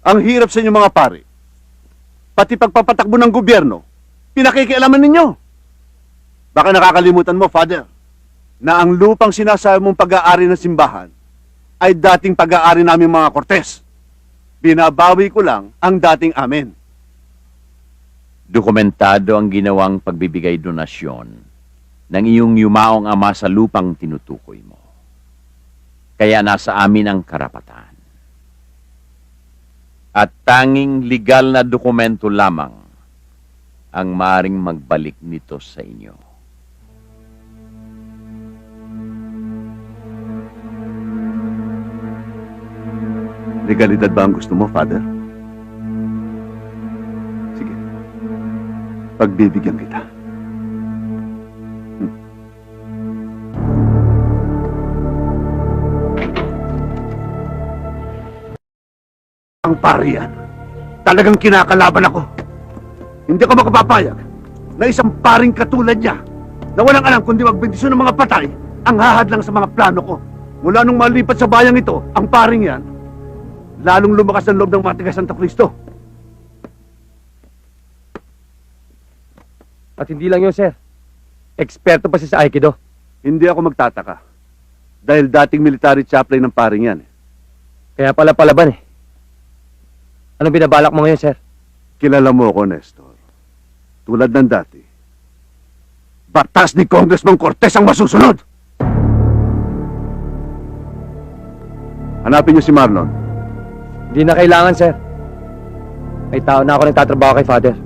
Ang hirap sa inyo mga pare. Pati pagpapatakbo ng gobyerno, pinakikialaman ninyo. Baka nakakalimutan mo, Father, na ang lupang sinasabi mong pag-aari ng simbahan ay dating pag-aari namin mga Cortes. Binabawi ko lang ang dating amin. Dokumentado ang ginawang pagbibigay donasyon ng iyong yumaong ama sa lupang tinutukoy mo. Kaya nasa amin ang karapatan. At tanging legal na dokumento lamang ang maaring magbalik nito sa inyo. Legalidad ba ang gusto mo, Father? Sige. Pagbibigyan kita. Ang pari yan. Talagang kinakalaban ako. Hindi ako makapapayag na isang paring katulad niya na walang alam kundi magbendisyon ng mga patay ang hahadlang sa mga plano ko. Mula nung malipat sa bayang ito, ang paring yan, lalong lumakas ang loob ng mga taga Santo Cristo. At hindi lang yun, sir. Eksperto pa siya sa Aikido. Hindi ako magtataka. Dahil dating military chaplain ng paring yan. Kaya pala palaban eh. Anong binabalak mo ngayon, sir? Kilala mo ako, Nestor. Tulad ng dati. Batas ni Congressman Cortes ang masusunod! Hanapin niyo si Marlon. Hindi na kailangan, sir. May tao na ako nagtatrabaho kay Father.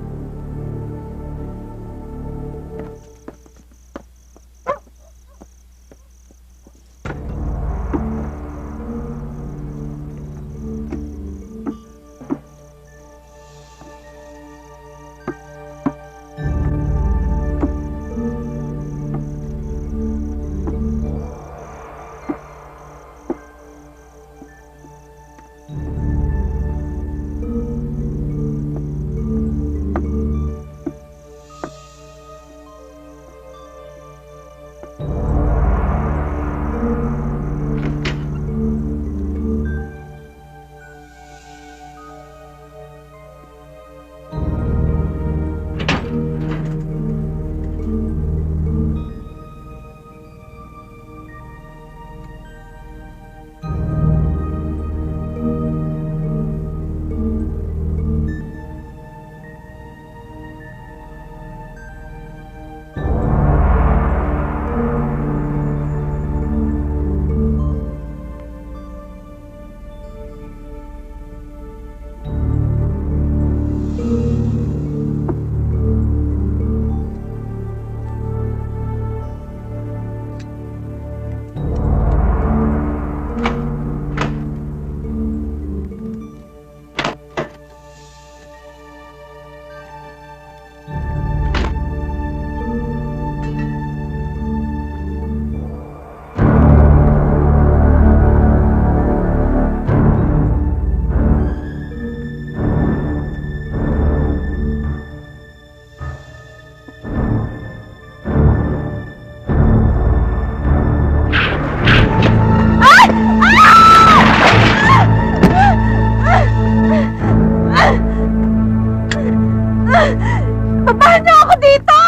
Babahan niyo ako dito!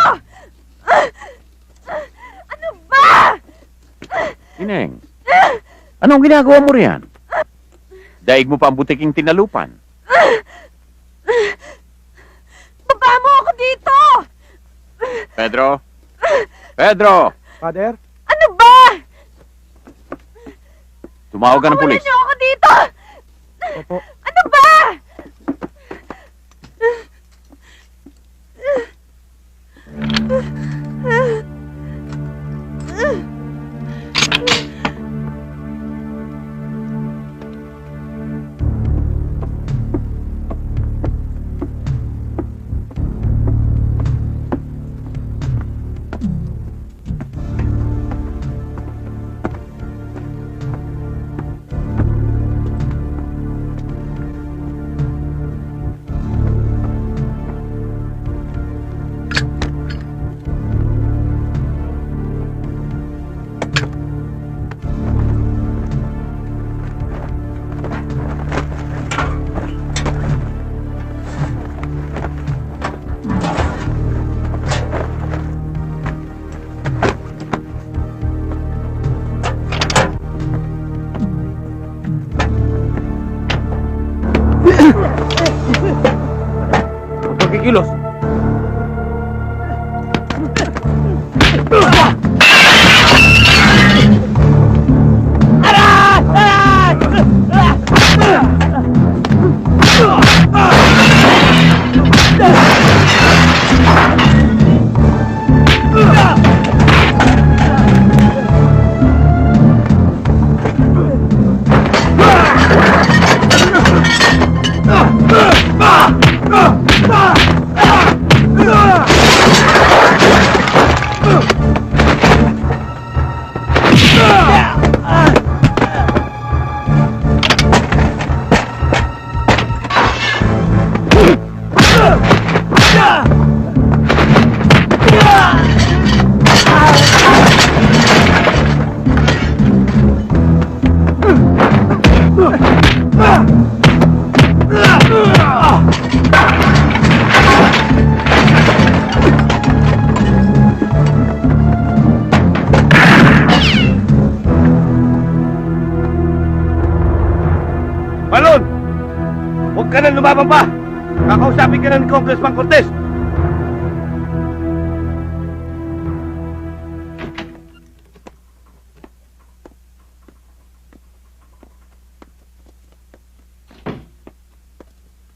Ano ba? Ineng, anong ginagawa mo riyan? Daig mo pa ang butiking tinalupan. Baba mo ako dito! Pedro? Pedro! Father? Ano ba? Tumawag ka ng pulis. Babahan niyo ako dito! Opo. Ano ba? kilos. Malon! Huwag ka nang lumaban pa! Kakausapin ka na ni Congressman Cortez!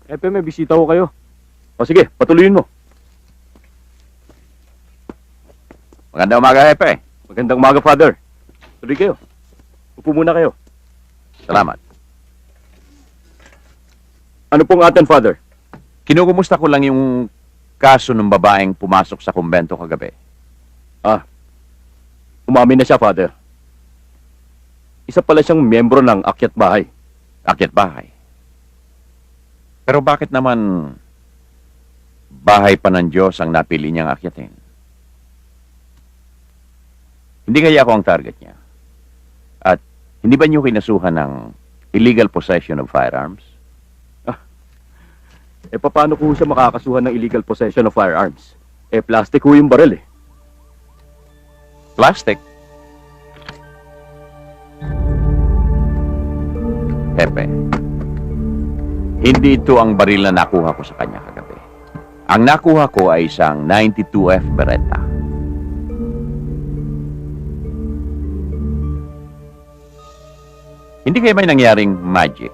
Epe, may bisita ko kayo. O sige, patuloyin mo. Magandang umaga, Hepe. Magandang umaga, Father. Tuloy kayo. Upo muna kayo. Salamat. Ano pong atin, Father? Kinukumusta ko lang yung kaso ng babaeng pumasok sa kumbento kagabi. Umamin na siya, Father. Isa pala siyang miyembro ng Akyat Bahay. Akyat bahay. Pero bakit naman bahay pa ng Diyos ang napili niyang akyatin? Hindi kaya ako ang target niya? At hindi ba niyo kinasuhan ng illegal possession of firearms? Paano ko siya makakasuhan ng illegal possession of firearms? Plastic ho yung baril eh. Plastic? Pepe, hindi ito ang baril na nakuha ko sa kanya kagabi. Ang nakuha ko ay isang 92F Beretta. Hindi kaya may nangyaring magic?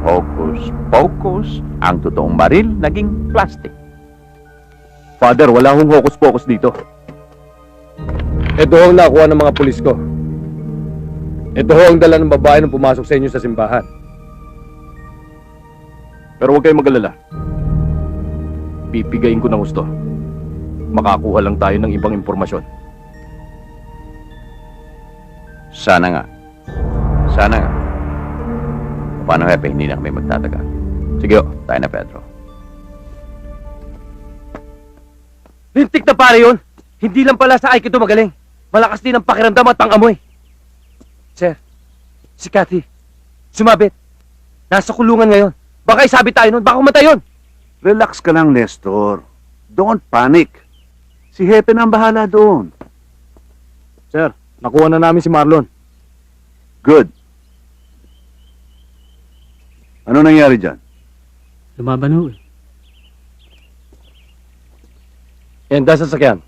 Hocus pocus, ang totoong baril naging plastic. Father, wala hong hocus-pocus dito. Ito ho ang nakuha ng mga pulis ko. Ito ho ang dala ng babae nung pumasok sa inyo sa simbahan. Pero huwag kayong mag-alala. Pipigayin ko ng gusto. Makakuha lang tayo ng ibang impormasyon. Sana nga. Sana nga. Paano, Hepe? Hindi na kami magtatagal. Sige, tayo na, Pedro. Lintik na pare yun! Hindi lang pala sa Aikido magaling. Malakas din ang pakiramdam at pang-amoy. Sir, si Cathy, sumabit. Nasa kulungan ngayon. Baka isabi tayo nun, baka umatay yun. Relax ka lang, Nestor. Don't panic. Si Hepe na ang bahala doon. Sir, nakuha na namin si Marlon. Good. Ano nangyari dyan? Lumaban ho eh. Yan, dahil sa sasakyan.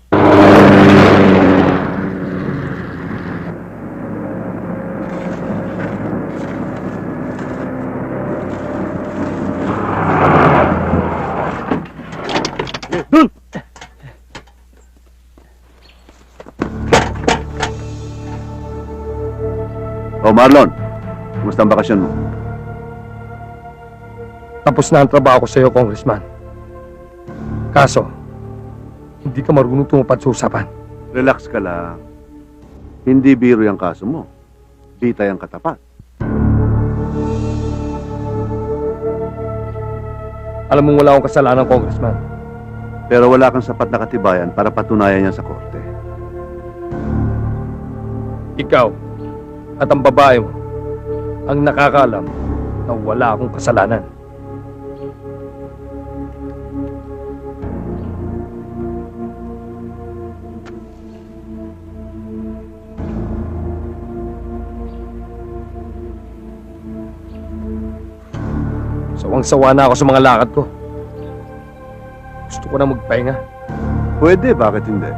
Dun! Oh, Marlon. Kumusta ang bakasyon mo? Tapos na ang trabaho ko sa iyo, Congressman. Kaso, hindi ka marunong tumupad sa usapan. Relax ka lang. Hindi biro yung kaso mo. Bitay ang katapat. Alam mong wala akong kasalanan, Congressman. Pero wala kang sapat na katibayan para patunayan yan sa korte. Ikaw at ang babae mo ang nakakaalam na wala akong kasalanan. Sawang-sawa na ako sa mga lakad ko. Gusto ko na magpahinga. Pwede, bakit hindi?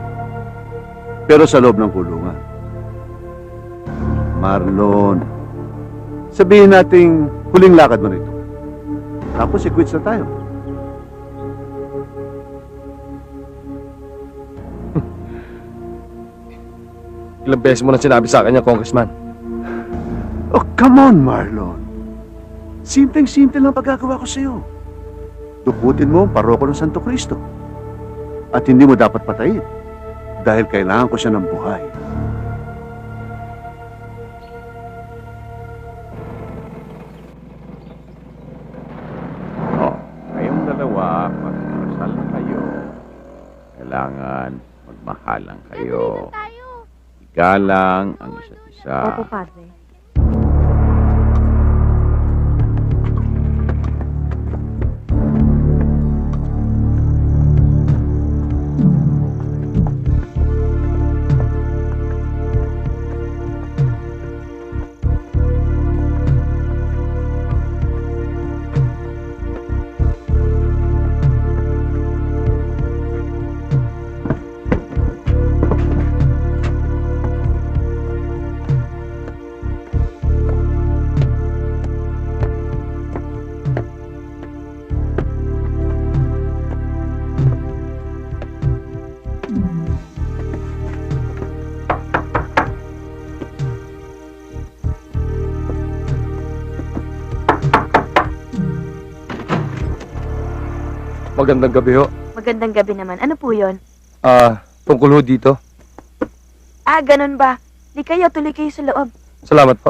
Pero sa loob ng kulungan. Marlon, sabihin nating huling lakad mo nito. Tapos i-quits na tayo. Ilang beses mo na sinabi sa akin yan, Congressman. Oh, come on, Marlon. Simpleng-simple lang pagkagawa ko sa'yo. Dukutin mo ang paroko ng Santo Cristo. At hindi mo dapat patayin. Dahil kailangan ko siya ng buhay. Oh, kayong dalawa, magmarasal na kayo. Kailangan magmahalang kayo. tayo. Igalang ang isa't isa. Opo, Padre. Magandang gabi ho. Magandang gabi naman. Ano po yon? Tungkol ho dito. Ah, ganun ba? Di kayo, tuloy kayo sa loob. Salamat po.